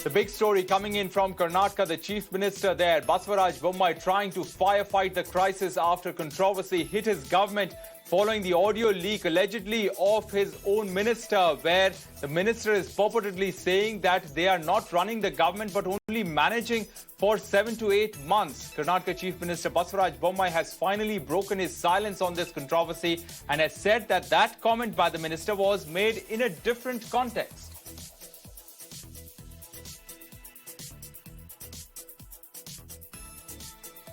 The big story coming in from Karnataka, the Chief Minister there, Madhuswamy Bommai, trying to firefight the crisis after controversy hit his government following the audio leak allegedly of his own minister, where the minister is purportedly saying that they are not running the government but only managing for 7 to 8 months. Karnataka Chief Minister Madhuswamy Bommai has finally broken his silence on this controversy and has said that that comment by the minister was made in a different context.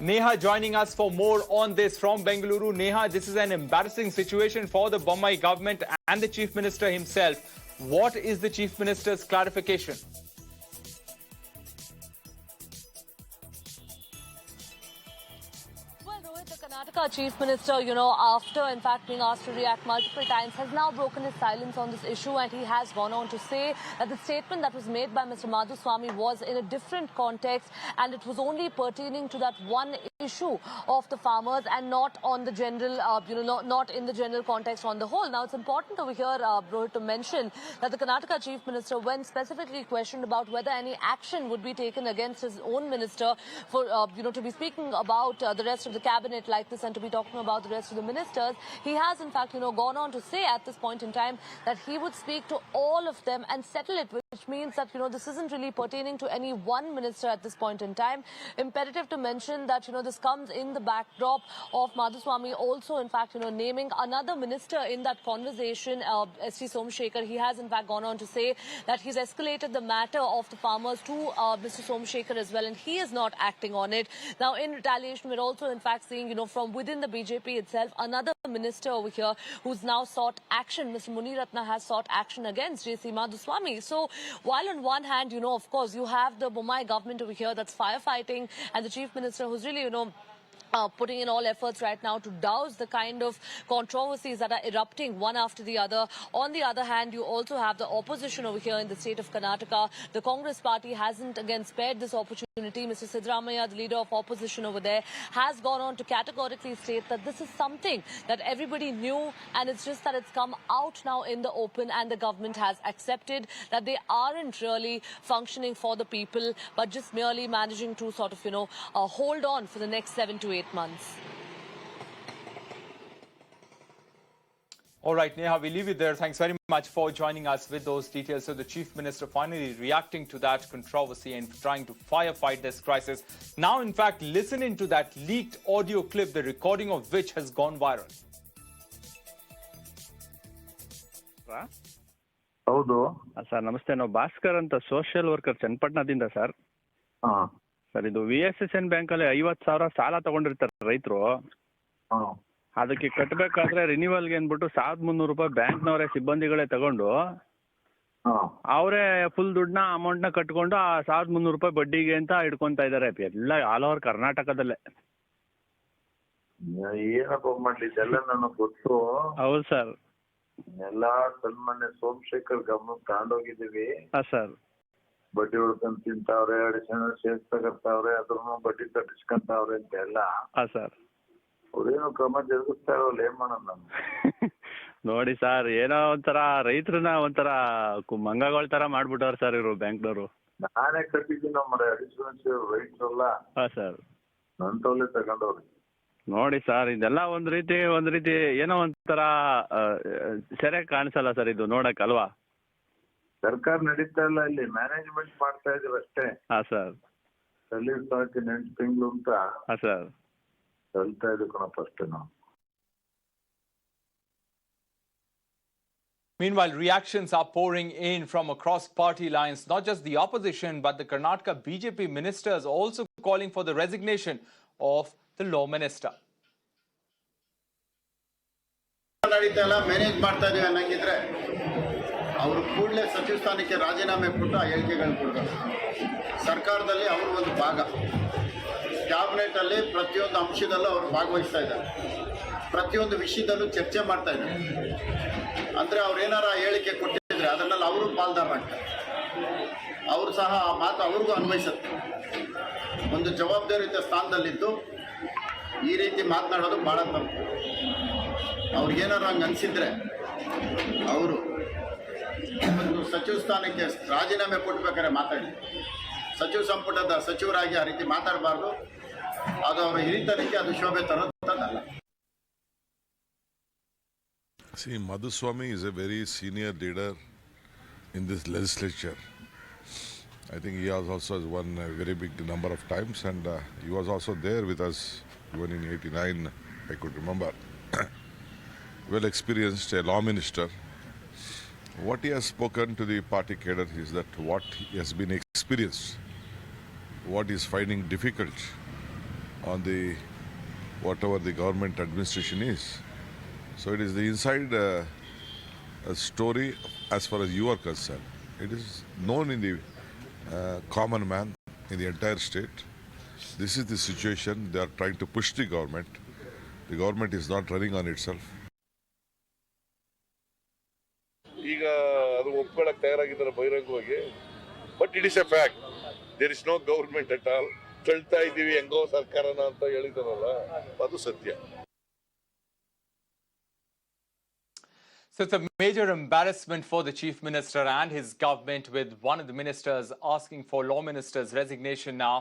Neha joining us for more on this from Bengaluru. Neha, this is an embarrassing situation for the Bommai government and the Chief Minister himself. What is the Chief Minister's clarification? The Karnataka Chief Minister, after in fact being asked to react multiple times, has now broken his silence on this issue, and he has gone on to say that the statement that was made by Mr. Madhuswamy was in a different context, and it was only pertaining to that one issue of the farmers and not on the general, not in the general context on the whole. Now, it's important over here, Rohit, to mention that the Karnataka Chief Minister, when specifically questioned about whether any action would be taken against his own minister for, to be speaking about the rest of the cabinet like this and to be talking about the rest of the ministers, he has in fact, gone on to say at this point in time that he would speak to all of them and settle it, which means that, this isn't really pertaining to any one minister at this point in time. Imperative to mention that, this comes in the backdrop of Madhuswamy also, in fact, naming another minister in that conversation, S.T. Somashekar. He has, in fact, gone on to say that he's escalated the matter of the farmers to Mr. Somashekar as well, and he is not acting on it. Now, in retaliation, we're also, in fact, seeing, from within the BJP itself, another minister over here who's now sought action. Mr. Muniratna has sought action against J.C. Madhuswamy. So, while on one hand, of course, you have the Bommai government over here that's firefighting, and the Chief Minister who's really, putting in all efforts right now to douse the kind of controversies that are erupting one after the other. On the other hand, you also have the opposition over here in the state of Karnataka. The Congress party hasn't again spared this opportunity. Mr. Siddaramaiah, the leader of opposition over there, has gone on to categorically state that this is something that everybody knew, and it's just that it's come out now in the open, and the government has accepted that they aren't really functioning for the people, but just merely managing to sort of, hold on for the next 7 to 8 months. All right, Neha, we leave it there. Thanks very much for joining us with those details. So the Chief Minister finally reacting to that controversy and trying to firefight this crisis. Now, in fact, listen into that leaked audio clip, the recording of which has gone viral. ಹೌದು sir ನಮಸ್ತೆ. ನಾವು ಭಾಸ್ಕರ್ ಅಂತ social worker ಚನ್ನಪಟ್ಟಣದಿಂದ sir. Sir, ಇದು VSSN ಬ್ಯಾಂಕಲ್ಲಿ 50,000 ಸಾಲ ತಗೊಂಡಿರ್ತಾರೆ ರೈತರು. ಅದಕ್ಕೆ ಕಟ್ಟಬೇಕಾದ್ರೆ ರಿನ್ಯೂವಲ್ಗೆ ಅಂದ್ಬಿಟ್ಟು 1,300 ರೂಪಾಯಿ ಬ್ಯಾಂಕ್ನವರೇ ಸಿಬ್ಬಂದಿಗಳೇ ತಗೊಂಡು ಅವರೇ ಫುಲ್ ದುಡ್ಡನ್ನ ಅಮೌಂಟ್ನ ಕಟ್ಕೊಂಡು ಆ 1,300 ರೂಪಾಯಿ ಬಡ್ಡಿಗೆ ಅಂತ ಇಟ್ಕೊಂತ ಇದಾರೆ ಎಲ್ಲ ಆಲ್ ಓವರ್ ಕರ್ನಾಟಕದಲ್ಲೇ. ಏನಪ್ಪ ಮಾಡ್ಲಿ, ಇದೆಲ್ಲ ನನಗೆ ಗೊತ್ತು. ಹೌದು ಸರ್, ಎಲ್ಲಾ ಸನ್ಮಾನ್ಯ ಸೋಮಶೇಖರ್ ಗಮನಕ್ಕೆ ತಗೊಂಡೋಗಿದ್ದೀವಿ. ಸರ್, ಬಡ್ಡಿ ಹೊಡ್ಕೊಂಡ್ ತಿಂತಾವ್ರೆ, ಅಡಿಷನಲ್ ಶೇರ್ಸ್ ತಗರ್ತಾವ್ರೆ, ಅದ್ರೂ ಬಡ್ಡಿ ತಟ್ಟಿಸ್ಕೊಂತಾವ್ರೆ ಅಂತ ಎಲ್ಲ. ಸರ್, ಅವ್ರೇನು ಕ್ರಮ ಜರುಗಿಸ್ತಾ ಇರೋಲ್ಲ, ಏನ್ ಮಾಡೋಣ ನಾನು. ನೋಡಿ ಸರ್, ಏನೋ ಒಂಥರ ರೈತರನ್ನ ಒಂಥರ ಮಂಗಗಳ ತರ ಮಾಡ್ಬಿಟ್ಟವ್ರ ಸರ್ ಇವರು ಬ್ಯಾಂಕ್ನವರು. ನಾನೇ ಕಟ್ಟಿದ್ದೀನಿ ನಮ್ಮ ಅಡಿಷನಲ್ ಶೇರ್ ರೈಟ್ಸ್ ಎಲ್ಲ. ಸರ್, ನಂತವಲ್ಲೇ ತಗೊಂಡವ್ರಿ. ನೋಡಿ ಸರ್, ಇದೆಲ್ಲ ಒಂದ್ ರೀತಿ ಏನೋ ಒಂಥರ ಸರಿಯಾಗಿ ಕಾಣಿಸಲ್ಲ ಸರ್ ಇದು ನೋಡಕ್ ಅಲ್ವಾ. ಸರ್ಕಾರ ನಡೀತಾ ಇಲ್ಲ, ಇಲ್ಲಿ ಮ್ಯಾನೇಜ್ಮೆಂಟ್ ಮಾಡ್ತಾ ಇದ್ರು ಅಷ್ಟೇ. ಸರ್, ಸಲೀಸ್ ಸಾಕಿ 8 ತಿಂಗಳು ಅಂತ ಸರ್ ಕಲ್ತಾ ಇದ್ದು ಕಣಪ್ಪ ಅಷ್ಟೇ ನಾವು. Meanwhile, reactions are pouring in from across party lines. Not just the opposition, but the Karnataka BJP ministers also calling for the resignation of the law minister. Manage ಮಾಡ್ತಾ ಇದೀವಿ ಅನ್ನಂಗಿದ್ರೆ ಅವರು ಕೂಡಲೇ ಸಚಿವ ಸ್ಥಾನಕ್ಕೆ ರಾಜೀನಾಮೆ ಕೊಟ್ಟು ಆ ಹೇಳಿಕೆಗಳನ್ನ ಕೊಡಬೇಕು. ಸರ್ಕಾರದಲ್ಲಿ ಅವರು ಒಂದು ಭಾಗ, ಕ್ಯಾಬಿನೆಟಲ್ಲಿ ಪ್ರತಿಯೊಂದು ಅಂಶದಲ್ಲೂ ಅವರು ಭಾಗವಹಿಸ್ತಾ ಇದ್ದಾರೆ, ಪ್ರತಿಯೊಂದು ವಿಷಯದಲ್ಲೂ ಚರ್ಚೆ ಮಾಡ್ತಾ ಇದ್ದಾರೆ. ಅಂದರೆ ಅವ್ರು ಏನಾರ ಹೇಳಿಕೆ ಕೊಟ್ಟಿದ್ರೆ ಅದನ್ನೆಲ್ಲ ಅವರು ಪಾಲ್ದಾರರಾಗ್ತಾರೆ. ಅವರು ಸಹ ಆ ಮಾತು ಅವ್ರಿಗೂ ಅನ್ವಯಿಸುತ್ತೆ. ಒಂದು ಜವಾಬ್ದಾರಿಯುತ ಸ್ಥಾನದಲ್ಲಿದ್ದು ಈ ರೀತಿ ಮಾತನಾಡೋದು ಭಾಳ ತಪ್ಪು. ಅವ್ರಿಗೇನಾರು ಹಂಗೆ ಅನಿಸಿದ್ರೆ ಅವರು ಒಂದು ಸಚಿವ ಸ್ಥಾನಕ್ಕೆ ರಾಜೀನಾಮೆ ಕೊಟ್ಟಬೇಕಾದ್ರೆ ಮಾತಾಡಿ. ಸಚಿವ ಸಂಪುಟದ ಸಚಿವರಾಗಿ ಆ ರೀತಿ ಮಾತಾಡಬಾರ್ದು. ಅದು ಅವರ ಹಿರಿತನಕ್ಕೆ ಅದು ಶೋಭೆ ತರುತ್ತದಲ್ಲ. See, Madhuswamy is a very senior leader in this legislature. I think he has also won a very big number of times, and he was also there with us even in '89, I could remember. Well experienced, a law minister. What he has spoken to the party cadre is that what he has been experienced, what he is finding difficult on the whatever the government administration is. So it is the inside story as far as you are concerned. It is known in the common man in the entire state. This is the situation. They are trying to push the government. The government is not running on itself. ಈಗ ಅದು ಒಪ್ಕೊಳ್ಳಕ್ಕೆ ತಯಾರಾಗಿದ್ದಾರೆ ಬಹಿರಂಗವಾಗಿ. But it is a fact. There is no government at all. ತಳ್ತಾ ಇದ್ದೀವಿ ಹೆಂಗೋ ಸರ್ಕಾರನ ಅಂತ ಹೇಳಿದಾರಲ್ಲ, ಅದು ಸತ್ಯ. So it's a major embarrassment for the Chief Minister and his government, with one of the ministers asking for law minister's resignation now.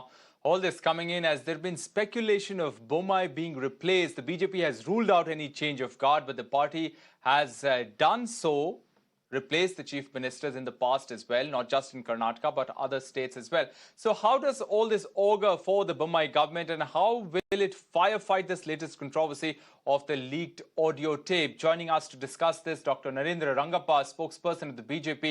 All this coming in as there have been speculation of Bommai being replaced. The BJP has ruled out any change of guard, but the party has done so, replaced the chief ministers in the past as well, not just in Karnataka, but other states as well. So how does all this augur for the Bommai government, and how will it firefight this latest controversy of the leaked audio tape? Joining us to discuss this, Dr. Narendra Rangappa, spokesperson of the BJP,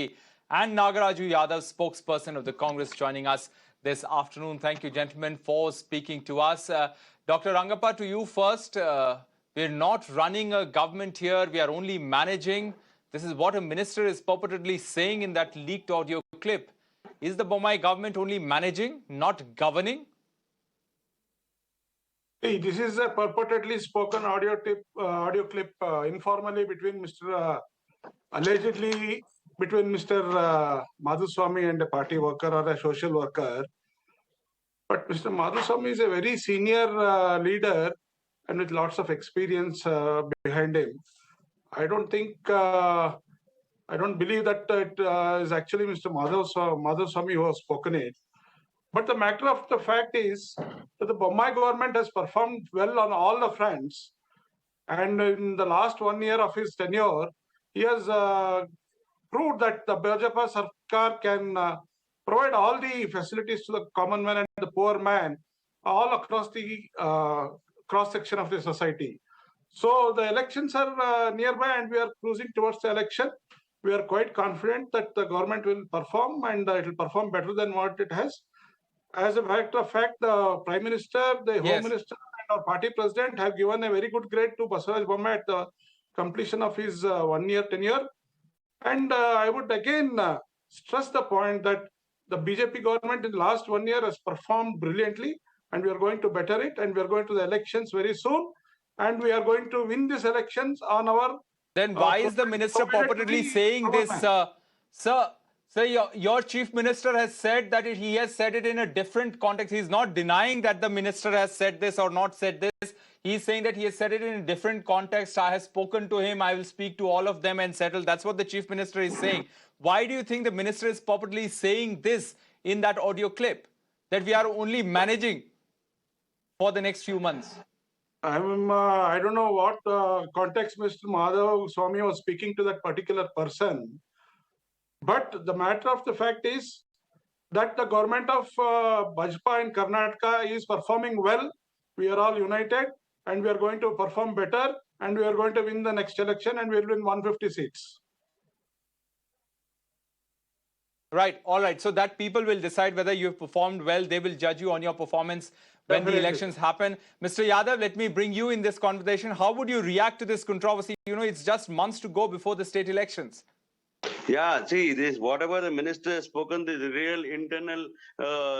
and Nagaraju Yadav, spokesperson of the Congress, joining us this afternoon. Thank you, gentlemen, for speaking to us. Dr. Rangappa, to you first. We're not running a government here. We are only managing. This is what a minister is purportedly saying in that leaked audio clip. Is the Bommai government only managing, not governing? Hey, this is a purportedly spoken audio clip informally between allegedly between Mr. Madhuswamy and a party worker or a social worker. But Mr. Madhuswamy is a very senior leader and with lots of experience behind him. I don't believe that it is actually Mr. Madhuswamy who has spoken it. But the matter of the fact is that the Bommai government has performed well on all the fronts. And in the last 1 year of his tenure, he has proved that the BJP Sarkar can provide all the facilities to the common man and the poor man all across the cross-section of the society. So the elections are nearby and we are cruising towards the election. We are quite confident that the government will perform, and it will perform better than what it has. As a matter of fact, the Prime Minister, the Home Minister and our party president have given a very good grade to Baswaraj Bommai at the completion of his 1 year tenure. And I would again stress the point that the BJP government in the last 1 year has performed brilliantly, and we are going to better it, and we are going to the elections very soon. And we are going to win these elections on our... Then why is the minister purportedly saying this? Sir, your chief minister has said that he has said it in a different context. He's not denying that the minister has said this or not said this. He's saying that he has said it in a different context. I have spoken to him. I will speak to all of them and settle. That's what the chief minister is saying. Why do you think the minister is purportedly saying this in that audio clip? That we are only managing for the next few months? I don't know what context Mr. Madhuswamy was speaking to that particular person. But the matter of the fact is that the government of BJP in Karnataka is performing well. We are all united and we are going to perform better, and we are going to win the next election, and we will win 150 seats. Right. All right. So that people will decide whether you have performed well. They will judge you on your performance when the elections happen. Mr. Yadav, let me bring you in this conversation. How would you react to this controversy? You know, it's just months to go before the state elections. Yeah, see, this whatever the minister has spoken, the real internal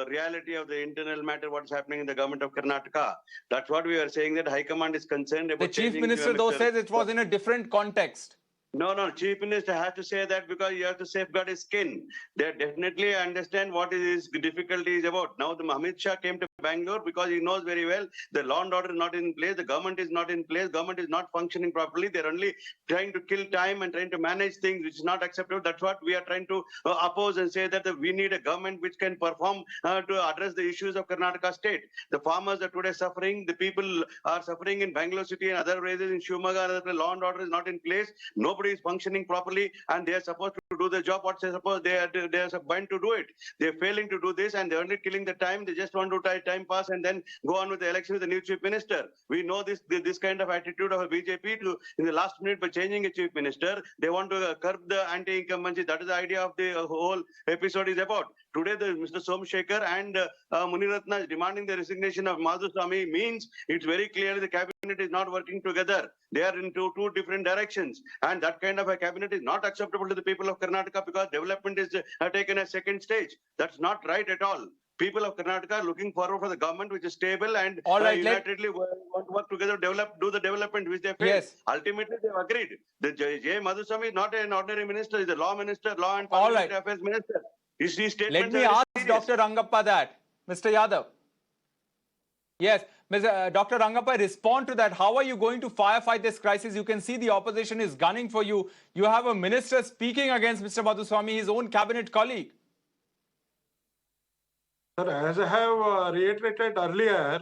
reality of the internal matter, what's happening in the government of Karnataka. That's what we are saying, that High Command is concerned about. The chief minister, though, says it was in a different context. No, chief minister has to say that because you have to safeguard his skin. They definitely understand what his difficulty is about. Now, the Amit Shah came to Bangalore because he knows very well the law and order is not in place, the government is not in place, government is not functioning properly. They're only trying to kill time and trying to manage things, which is not acceptable. That's what we are trying to oppose and say that we need a government which can perform to address the issues of Karnataka state. The farmers are today suffering, the people are suffering in Bangalore city and other places in Shumaga. The law and order is not in place. Nobody is functioning properly, and they are supposed to do the job. What they suppose they are bound to do it. They're failing to do this, and they're only killing the time. They just want to time pass and then go on with the election with the new chief minister. We know this kind of attitude of a BJP to in the last minute by changing a chief minister. They want to curb the anti-incumbency. That is the idea of the whole episode is about. Today, Mr. Somashekar and Muniratna demanding the resignation of Madhuswamy means it's very clearly the cabinet is not working together. They are in two different directions, and that kind of a cabinet is not acceptable to the people of Karnataka because development is taken a second stage. That's not right at all. People of Karnataka are looking forward for the government which is stable and unitedly want to work together, do the development which they failed. Yes. Ultimately, they've agreed. The J. Madhuswamy is not an ordinary minister; he's a law minister, law and parliamentary affairs minister. His Let statements me are ask serious. Dr. Rangappa that. Mr. Yadav. Yes, Dr. Rangappa, respond to that. How are you going to firefight this crisis? You can see the opposition is gunning for you. You have a minister speaking against Mr. Madhuswamy, his own cabinet colleague. Sir, as I have reiterated earlier,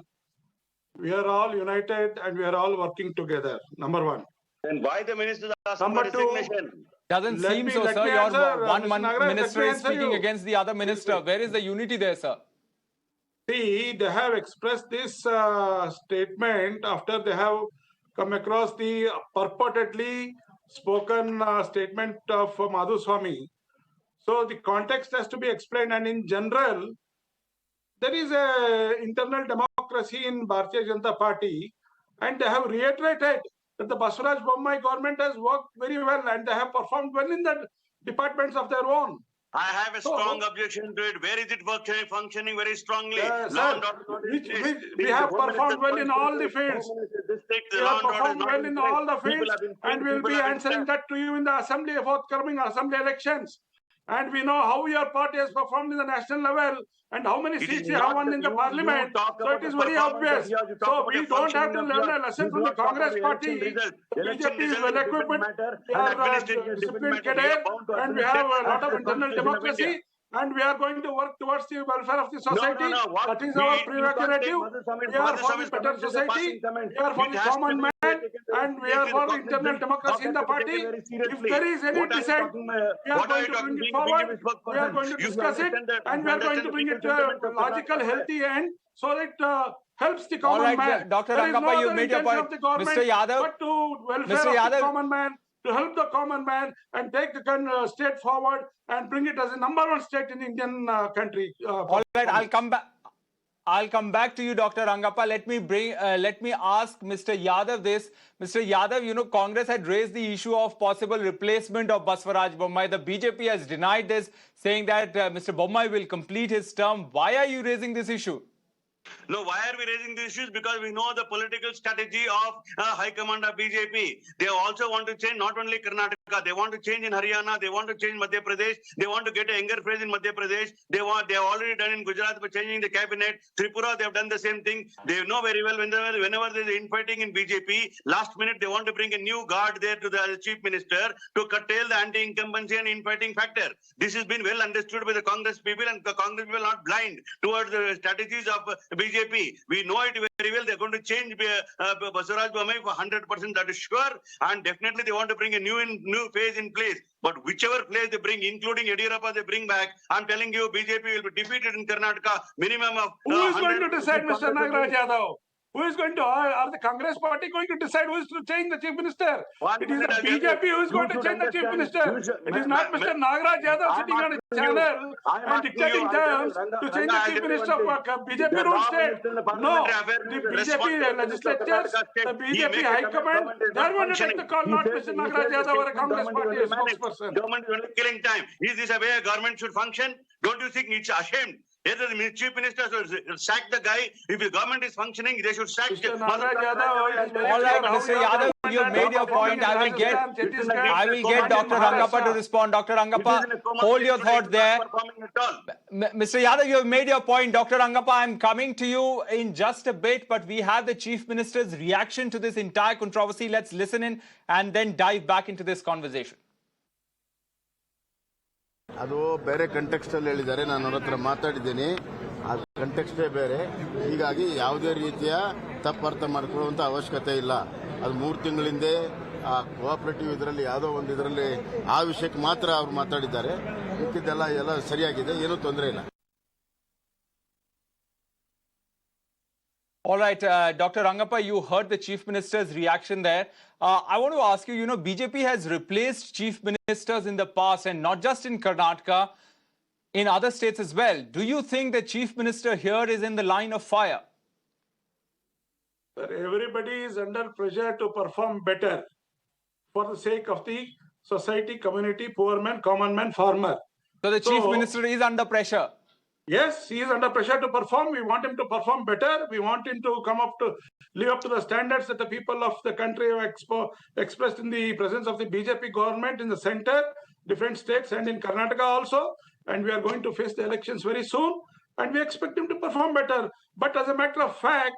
we are all united and we are all working together. Number one. Then why the minister is asking Number for two, resignation? Doesn't Let seem me- so, let sir. me Your answer, one Mr. Nagaraj, minister let me is answer speaking you. against the other minister. Where is the unity there, sir? See, they have expressed this statement after they have come across the purportedly spoken statement of Madhuswamy. So the context has to be explained, and in general, there is a internal democracy in Bharatiya Janata Party, and they have reiterated that the Baswaraj Bommai government has worked very well and they have performed well in the departments of their own. I have a strong objection to it. Where is it functioning very strongly? Sir, Law and order not in which place. we The have Home performed Minister well in all the fields. Home Minister district, the We law have and order is performed not well in place. all the People fields, have been and killed, we'll people be have been answering stabbed. that to you in the assembly, forthcoming assembly elections. And we know how your party has performed in the national level and how many It is seats you have not won that in the you parliament. talk So about it is the very performance obvious. of yours, you talk So about we the don't have to functioning of learn yours. a lesson You from do the not talk Congress about election party. results. The Election BJP is results well is a different equipped. matter, They and are administration is a different disciplined matter. We are cadre, bound to and we administrate have a lot as of per internal Constitution of India. democracy. And we are going to work towards the welfare of the society. No. What That is we, our you can't take prerogative. Madhuswamy We are for the Madhuswamy's better comments as a society. passing comment. We are for It the has to common be man, taken very and we are seriously. for the Cognizant internal of democracy in that the to be taken party. very If seriously. there is any What are you dissent, talking? we are What are going you to talking? bring it Being forward. a spokesperson, We are going to you discuss it, understand the and we are going to bring it to a logical, healthy end so that helps the All common right, man. Dr. There is no Rangappa, you other made your intention point. of the government Mr. Yadav, but to welfare Mr. of Yadav, the common man, to help the common man and take the state forward and bring it as a number one state in Indian country. all right, I'll come back. I'll come back to you, Dr. Rangappa. Let me ask Mr. Yadav this. Mr. Yadav, Congress had raised the issue of possible replacement of Baswaraj Bommai. The BJP has denied this, saying that Mr. Bommai will complete his term. Why are you raising this issue? No, why are we raising these issues? Because we know the political strategy of High Command of BJP. They also want to change not only Karnataka, they want to change in Haryana, they want to change Madhya Pradesh, they want to get a younger phrase in Madhya Pradesh. They have already done in Gujarat by changing the cabinet. Tripura, they have done the same thing. They know very well whenever there is infighting in BJP, last minute they want to bring a new guard there to the chief minister to curtail the anti-incumbency and infighting factor. This has been well understood by the Congress people, and the Congress people are not blind towards the strategies of BJP. We know it very well. They're going to change Baswaraj Bommai for 100%, that is sure. And definitely they want to bring a new phase in place. But whichever place they bring, including Yediyurappa, they bring back, I'm telling you, BJP will be defeated in Karnataka. Minimum of who is going to decide, Mr. Nagaraj Yadav? Who is going to, are the Congress party going to decide who is to change the chief minister? It is the BJP who is going to change the chief minister. It is not Mr. Nagaraj Yadav sitting on a channel and dictating terms to change the chief minister of BJP rule state. No, the BJP legislatures, the BJP High Command, they are going to take the call, not Mr. Nagaraj Yadav or a Congress party spokesperson. Government is only killing time. Is this a way a government should function? Don't you think it's ashamed? Either the chief minister should sack the guy. If the government is functioning, they should sack. Mr. Nagaraj Yadav, it is very All right, clear how Mr. you are Yadav, the you have made your point. I will get Dr. Rangappa to respond. Dr. Rangappa, hold your thought there. Mr. Yadav, you have made your point. Dr. Rangappa, I'm coming to you in just a bit, but we have the Chief Minister's reaction to this entire controversy. Let's listen in and then dive back into this conversation. ಅದು ಬೇರೆ context ಅಲ್ಲಿ ಹೇಳಿದ್ದಾರೆ. ನಾನು ಅವ್ರ ಹತ್ರ ಮಾತಾಡಿದ್ದೀನಿ. ಆ ಕಂಟೆಕ್ಸ್ಟೇ ಬೇರೆ. ಹೀಗಾಗಿ ಯಾವುದೇ ರೀತಿಯ ತಪ್ಪರ್ಥ ಮಾಡ್ಕೊಳ್ಳುವಂತ ಅವಶ್ಯಕತೆ ಇಲ್ಲ. ಅದು 3 ತಿಂಗಳಿಂದ ಆ ಕೋಆಪರೇಟಿವ್ ಇದರಲ್ಲಿ ಯಾವುದೋ ಒಂದು ಇದರಲ್ಲಿ ಆ ವಿಷಯಕ್ಕೆ ಮಾತ್ರ ಅವರು ಮಾತಾಡಿದ್ದಾರೆ. ಎಲ್ಲ ಸರಿಯಾಗಿದೆ, ಏನೂ ತೊಂದರೆ ಇಲ್ಲ. All right, Dr. Rangappa, you heard the Chief Minister's reaction there. I want to ask you, BJP has replaced Chief Ministers in the past, and not just in Karnataka, in other states as well. Do you think the Chief Minister here is in the line of fire? Sir, everybody is under pressure to perform better for the sake of the society, community, poor man, common man, farmer. So the Chief Minister is under pressure? Yes, he is under pressure to perform. We want him to perform better. We want him to live up to the standards that the people of the country have expressed in the presence of the BJP government in the center, different states, and in Karnataka also. And we are going to face the elections very soon. And we expect him to perform better. But as a matter of fact,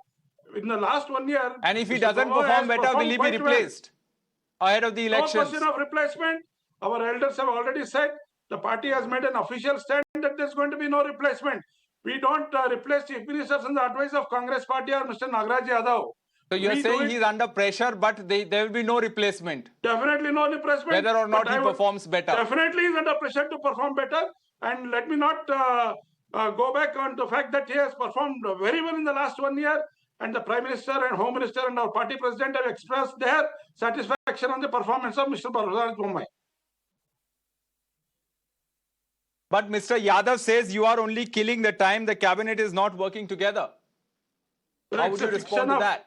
in the last 1 year... And if he doesn't perform better, will he be replaced ahead of the elections? No question of replacement. Our elders have already said, the party has made an official stand that there's going to be no replacement. We don't replace chief ministers on the advice of Congress party or Mr. Nagaraj Yadav. So you're saying he's under pressure, but there will be no replacement? Definitely no replacement. Whether or not he performs better? Definitely he's under pressure to perform better. And let me not go back on the fact that he has performed very well in the last 1 year. And the Prime Minister and Home Minister and our party president have expressed their satisfaction on the performance of Mr. Madhuswamy Bommai. But Mr. Yadav says you are only killing the time. The cabinet is not working together. How would you respond to that?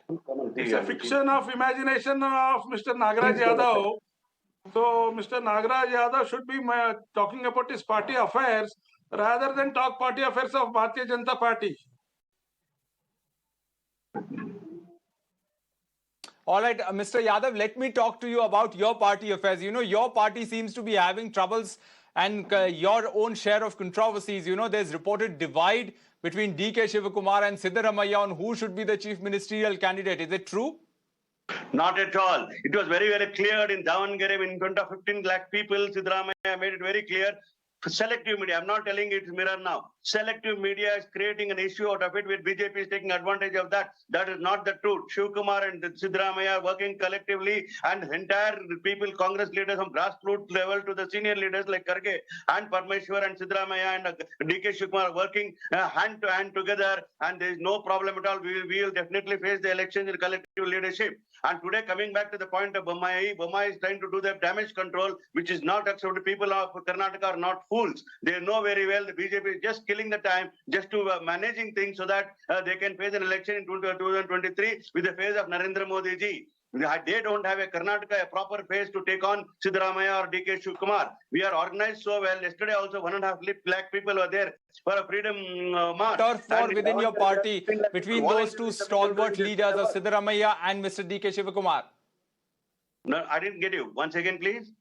It's a fiction of imagination of Mr. Nagaraj Yadav. So Mr. Nagaraj Yadav should be talking about his party affairs rather than talk party affairs of Bharatiya Janata Party. All right, Mr. Yadav, let me talk to you about your party affairs. Your party seems to be having troubles and your own share of controversies. There's reported divide between DK Shivakumar and Siddaramaiah on who should be the chief ministerial candidate. Is it true? Not at all. It was very, very clear in Davangere in front of 15 lakh people. Siddaramaiah made it very clear. Selective media, I'm not telling it's mirror now. Selective media is creating an issue out of it, with BJP is taking advantage of that. That is not the truth. Shivakumar and Siddaramaiah are working collectively, and entire people, Congress leaders from grassroots level to the senior leaders like Karge and Parmeshwar and Siddaramaiah and DK Shivakumar are working hand to hand together, and there is no problem at all. We will definitely face the elections in collective leadership. And today, coming back to the point of Bommai is trying to do the damage control, which is not acceptable. People of Karnataka are not fools. They know very well the BJP is just killing the time, just to managing things so that they can face an election in 2023 with the face of Narendra Modi ji. They don't have a Karnataka, a proper face to take on Siddaramaiah or DK Shivakumar. We are organized so well. Yesterday also 1.5 lakh people were there for a freedom march. Turf war within your party between those two stalwart leaders of Siddaramaiah and Mr. DK Shivakumar. No, I didn't get you. Once again, please.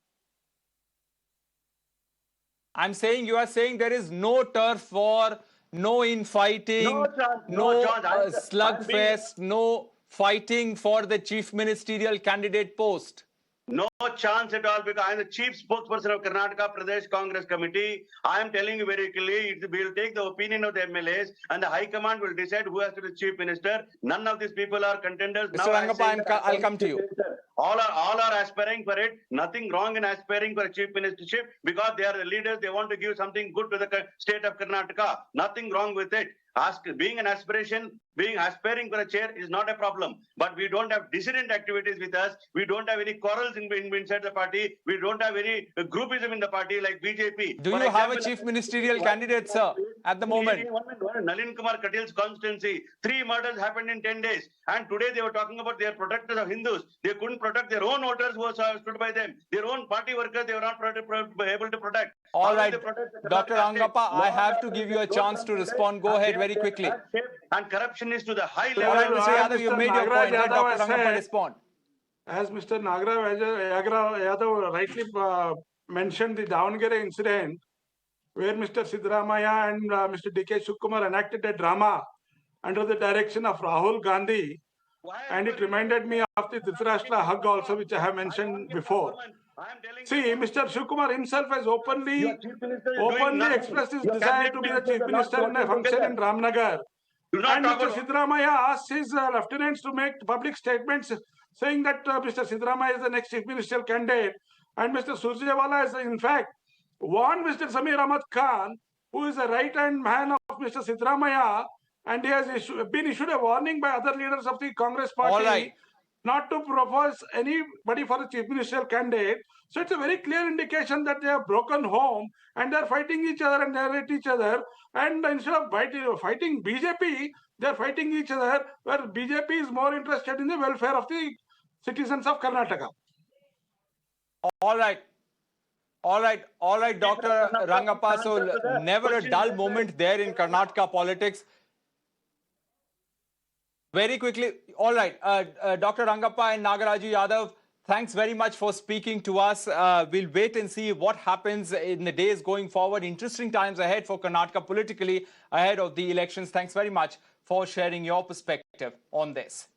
I'm saying you are saying there is no turf war, no infighting, no slugfest, no fighting for the chief ministerial candidate post. No chance at all, because I am the chief spokesperson of Karnataka Pradesh Congress Committee. I am telling you very clearly, we will take the opinion of the MLAs and the High Command will decide who has to be the chief minister. None of these people are contenders. Mr. Rangappa, I'll come to you. All are aspiring for it. Nothing wrong in aspiring for a chief ministership, because they are the leaders. They want to give something good to the state of Karnataka. Nothing wrong with it. Being an aspiration, aspiring for a chair is not a problem. But we don't have dissident activities with us. We don't have any quarrels inside the party. We don't have any groupism in the party like BJP. Do you have a chief ministerial candidate, sir? at the moment. Nalin Kumar Katel's constituency, 3 murders happened in 10 days. And today they were talking about their protectors of Hindus. They couldn't protect their own voters who stood by them. Their own party workers, they were not able to protect. All right, Dr. Rangappa, I have to give you a chance to respond. Go ahead very quickly. And corruption is to the high level. All right, Mr. Yadav, you made your point. Let Dr. Rangappa respond. As Mr. Nagaraj Yadav rightly mentioned the Davangere incident, where Mr. Siddaramaiah and Mr. D.K. Shivkumar enacted a drama under the direction of Rahul Gandhi, and it reminded me of the Dhritarashtra hug also, which I have mentioned before. See, Mr. Shivkumar himself has openly expressed his desire to be the Chief Minister in a function in Ramnagar. And Mr. Siddaramaiah asked his lieutenants to make public statements saying that Mr. Siddaramaiah is the next Chief Ministerial candidate. And Mr. Surjewala has in fact warned Mr. Samir Ahmad Khan, who is a right-hand man of Mr. Siddaramaiah, and he has been issued a warning by other leaders of the Congress party not to propose anybody for the Chief Ministerial candidate. So it's a very clear indication that they have broken home and they're fighting each other and they're at each other. And instead of fighting BJP, they're fighting each other, where BJP is more interested in the welfare of the citizens of Karnataka. All right, Dr. Rangappa. So never a dull moment there in Karnataka politics. Very quickly, all right, Dr. Rangappa and Nagaraju Yadav, thanks very much for speaking to us. We'll wait and see what happens in the days going forward. Interesting times ahead for Karnataka politically ahead of the elections. Thanks very much for sharing your perspective on this.